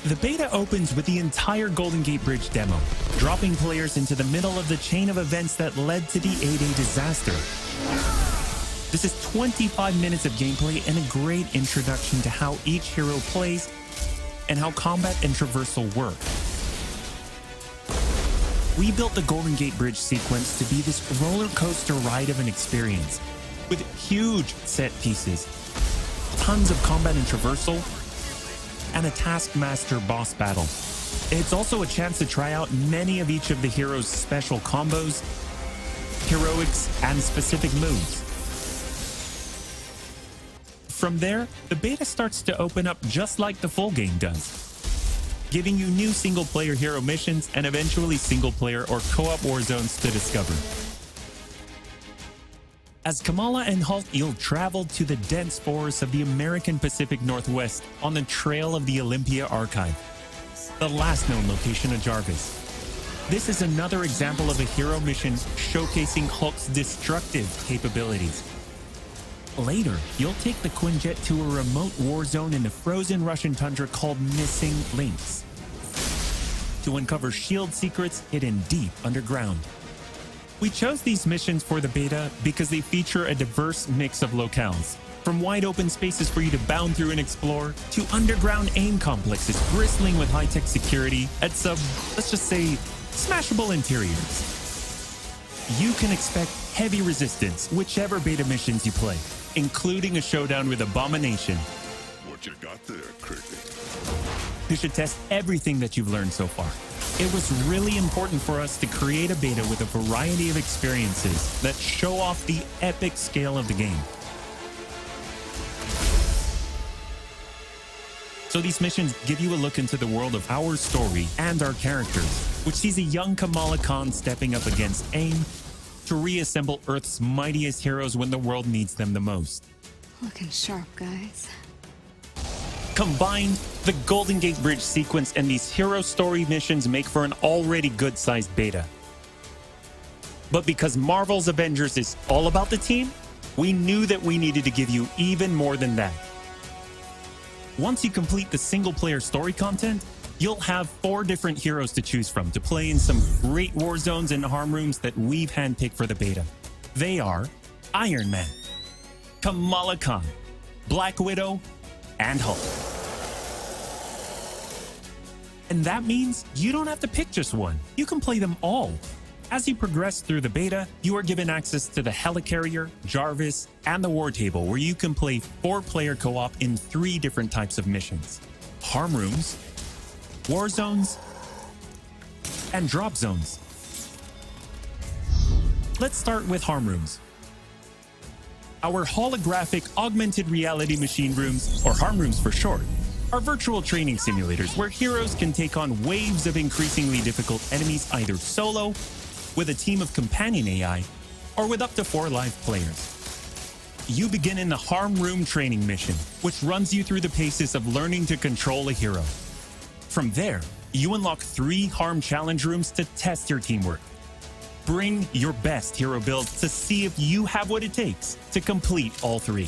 The beta opens with the entire Golden Gate Bridge demo, dropping players into the middle of the chain of events that led to the A-Day disaster. This is 25 minutes of gameplay and a great introduction to how each hero plays and how combat and traversal work. We built the Golden Gate Bridge sequence to be this roller coaster ride of an experience, with huge set pieces, tons of combat and traversal, and a Taskmaster boss battle. It's also a chance to try out many of each of the heroes' special combos, heroics, and specific moves. From there, the beta starts to open up just like the full game does, giving you new single-player hero missions and eventually single-player or co-op war zones to discover. As Kamala and Hulk, you'll travel to the dense forests of the American Pacific Northwest on the trail of the Olympia Archive, the last known location of Jarvis. This is another example of a hero mission showcasing Hulk's destructive capabilities. Later, you'll take the Quinjet to a remote war zone in the frozen Russian tundra called Missing Links to uncover shield secrets hidden deep underground. We chose these missions for the beta because they feature a diverse mix of locales, from wide open spaces for you to bound through and explore, to underground aim complexes bristling with high-tech security at some, let's just say, smashable interiors. You can expect heavy resistance whichever beta missions you play, including a showdown with Abomination. What you got there, Cricket? You should test everything that you've learned so far. It was really important for us to create a beta with a variety of experiences that show off the epic scale of the game. So these missions give you a look into the world of our story and our characters, which sees a young Kamala Khan stepping up against AIM to reassemble Earth's mightiest heroes when the world needs them the most. Looking sharp, guys. Combined, the Golden Gate Bridge sequence and these hero story missions make for an already good-sized beta. But because Marvel's Avengers is all about the team, we knew that we needed to give you even more than that. Once you complete the single-player story content, you'll have 4 different heroes to choose from to play in some great war zones and harm rooms that we've handpicked for the beta. They are Iron Man, Kamala Khan, Black Widow, and Hulk. And that means you don't have to pick just one. You can play them all. As you progress through the beta, you are given access to the Helicarrier, Jarvis, and the War Table, where you can play 4-player co-op in 3 different types of missions: harm rooms, war zones, and drop zones. Let's start with harm rooms. Our holographic augmented reality machine rooms, or harm rooms for short, are virtual training simulators where heroes can take on waves of increasingly difficult enemies either solo, with a team of companion AI, or with up to 4 live players. You begin in the harm room training mission, which runs you through the paces of learning to control a hero. From there, you unlock 3 harm challenge rooms to test your teamwork. Bring your best hero build to see if you have what it takes to complete all 3.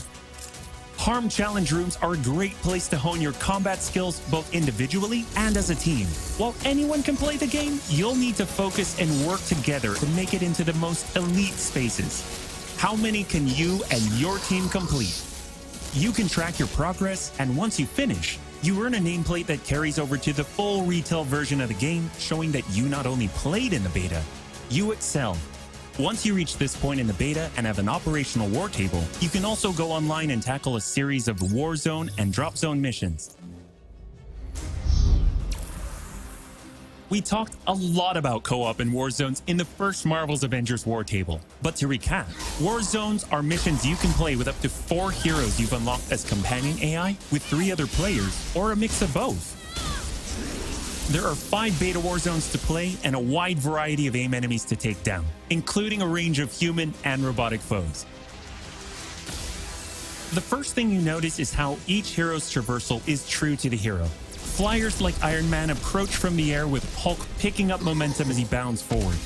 Harm challenge rooms are a great place to hone your combat skills both individually and as a team. While anyone can play the game, you'll need to focus and work together to make it into the most elite spaces. How many can you and your team complete? You can track your progress, and once you finish, you earn a nameplate that carries over to the full retail version of the game, showing that you not only played in the beta, you excel. Once you reach this point in the beta and have an operational war table, you can also go online and tackle a series of war zone and drop zone missions. We talked a lot about co-op and war zones in the first Marvel's Avengers war table. But to recap, war zones are missions you can play with up to 4 heroes you've unlocked as companion AI, with 3 other players, or a mix of both. There are 5 beta war zones to play and a wide variety of AIM enemies to take down, including a range of human and robotic foes. The first thing you notice is how each hero's traversal is true to the hero. Flyers like Iron Man approach from the air with Hulk picking up momentum as he bounds forward.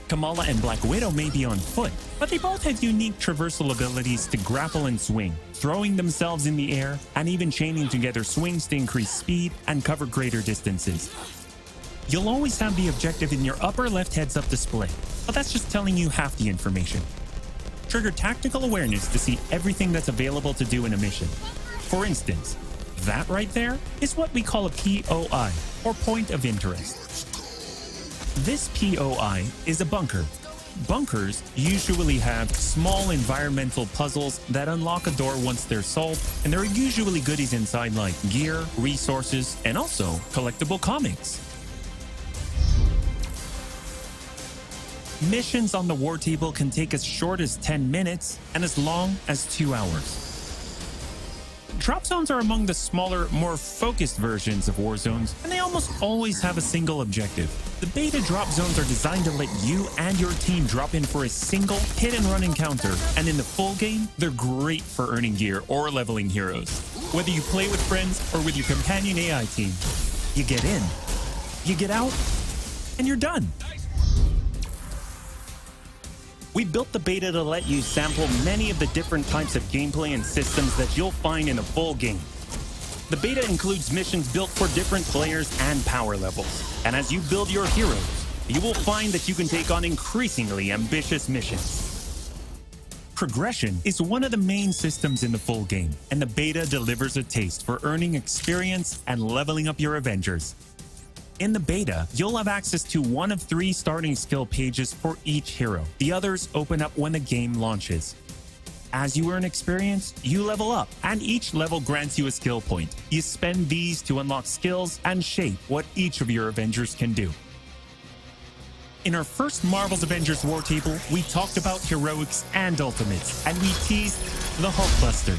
Kamala and Black Widow may be on foot, but they both have unique traversal abilities to grapple and swing, throwing themselves in the air, and even chaining together swings to increase speed and cover greater distances. You'll always have the objective in your upper left heads-up display, but that's just telling you half the information. Trigger tactical awareness to see everything that's available to do in a mission. For instance, that right there is what we call a POI, or point of interest. This POI is a bunker. Bunkers usually have small environmental puzzles that unlock a door once they're solved, and there are usually goodies inside like gear, resources, and also collectible comics. Missions on the war table can take as short as 10 minutes and as long as 2 hours. Drop zones are among the smaller, more focused versions of war zones, and they almost always have a single objective. The beta drop zones are designed to let you and your team drop in for a single hit-and-run encounter, and in the full game, they're great for earning gear or leveling heroes. Whether you play with friends or with your companion AI team, you get in, you get out, and you're done. We built the beta to let you sample many of the different types of gameplay and systems that you'll find in a full game. The beta includes missions built for different players and power levels, and as you build your heroes, you will find that you can take on increasingly ambitious missions. Progression is one of the main systems in the full game, and the beta delivers a taste for earning experience and leveling up your Avengers. In the beta, you'll have access to one of 3 starting skill pages for each hero. The others open up when the game launches. As you earn experience, you level up, and each level grants you a skill point. You spend these to unlock skills and shape what each of your Avengers can do. In our first Marvel's Avengers War Table, we talked about heroics and ultimates, and we teased the Hulkbuster.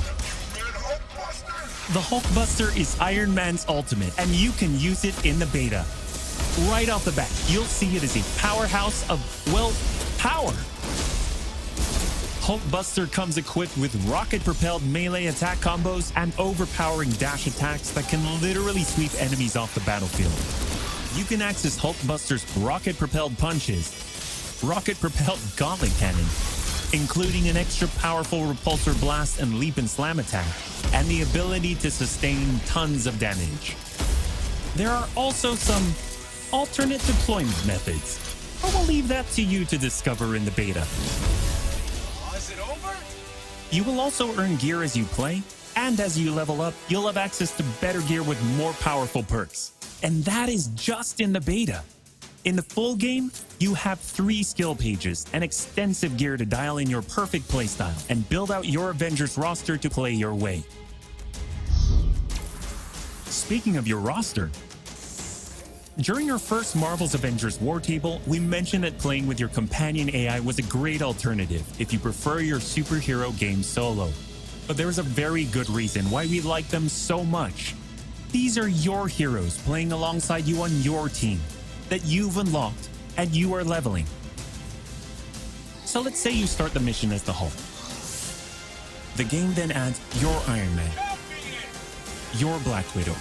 The Hulkbuster is Iron Man's ultimate, and you can use it in the beta. Right off the bat, you'll see it as a powerhouse of, well, power. Hulkbuster comes equipped with rocket-propelled melee attack combos and overpowering dash attacks that can literally sweep enemies off the battlefield. You can access Hulkbuster's rocket-propelled punches, rocket-propelled gauntlet cannon, including an extra powerful repulsor blast and leap and slam attack, and the ability to sustain tons of damage. There are also some alternate deployment methods, but we'll leave that to you to discover in the beta. Is it over? You will also earn gear as you play, and as you level up, you'll have access to better gear with more powerful perks. And that is just in the beta. In the full game, you have 3 skill pages and extensive gear to dial in your perfect playstyle and build out your Avengers roster to play your way. Speaking of your roster, during our first Marvel's Avengers War Table, we mentioned that playing with your companion AI was a great alternative if you prefer your superhero game solo. But there is a very good reason why we like them so much. These are your heroes playing alongside you on your team that you've unlocked and you are leveling. So let's say you start the mission as the Hulk. The game then adds your Iron Man, your Black Widow,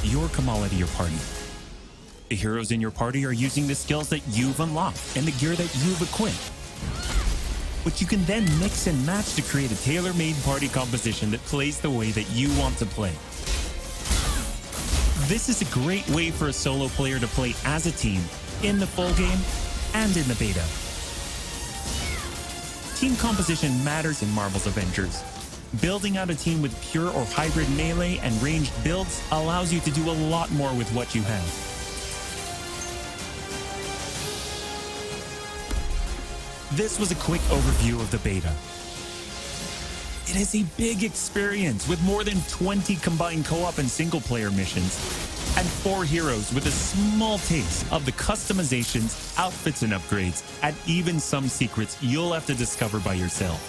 your Kamala to your party. The heroes in your party are using the skills that you've unlocked and the gear that you've equipped, which you can then mix and match to create a tailor-made party composition that plays the way that you want to play. This is a great way for a solo player to play as a team in the full game and in the beta. Team composition matters in Marvel's Avengers. Building out a team with pure or hybrid melee and ranged builds allows you to do a lot more with what you have. This was a quick overview of the beta. It is a big experience with more than 20 combined co-op and single-player missions, and 4 heroes with a small taste of the customizations, outfits and upgrades, and even some secrets you'll have to discover by yourself.